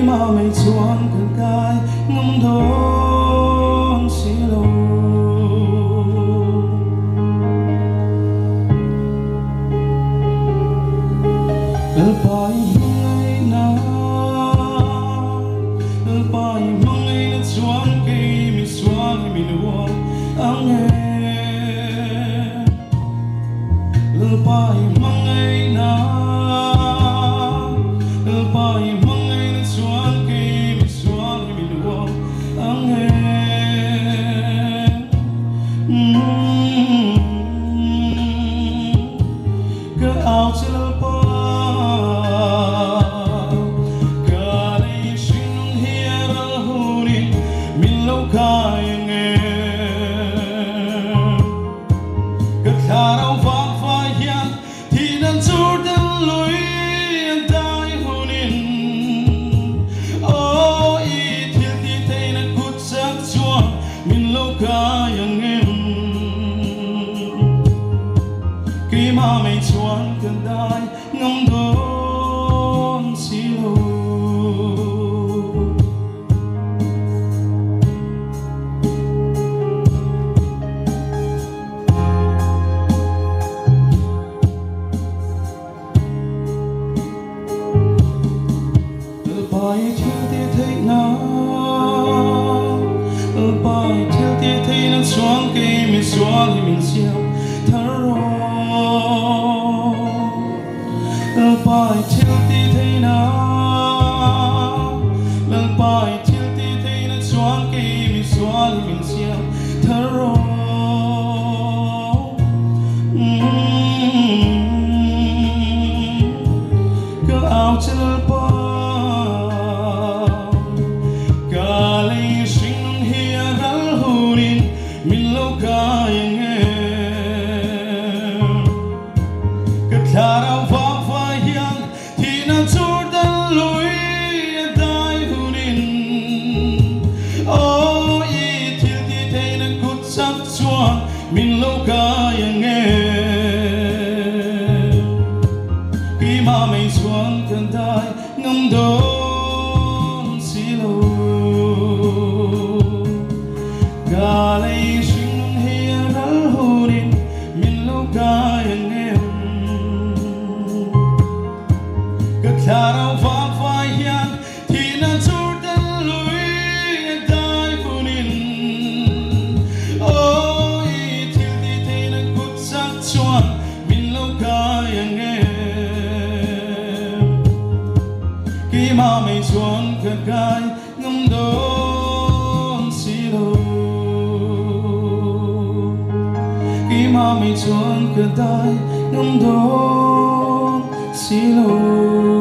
mà mày chuan cần cay ngâm đón xí lô el pai ngay na el pai ngay na chuan cây mi xuan mi lúa ang el pai ngay na el pai ngay na chuan cây mi xuan mi lúa ang cái áo trên el pai Karau vang fayan tinan jordan lui andai hunin o I thil ti teina kut sak chuan min lo kayang em ki ma mai chuan kan dai ngam don si lo Pai thiếu tia thấy na, pai thiếu tia thấy na xoang cây mình xoang thì mình xiao thở pai thiếu tia thấy na, pai thiếu tia thấy na xoang cây mình xoang thì mình xiao thở cái áo trên pai min lo kayang em Karau vang fayan tinan jordan lui andai hunin o I thil ti teina kut sak chuan min lo kayang em ki ma mai chuan kan dai ngam don si lo Galay sing hiyan alhunin min lo kayang em Karau vang fayan tinan jordan lui andai hunin o I thil ti teina kut sak chuan min lo kayang em ki ma mai chuan kan kai ngam don si lo mà mày chuan cần tay ngâm đón xí lô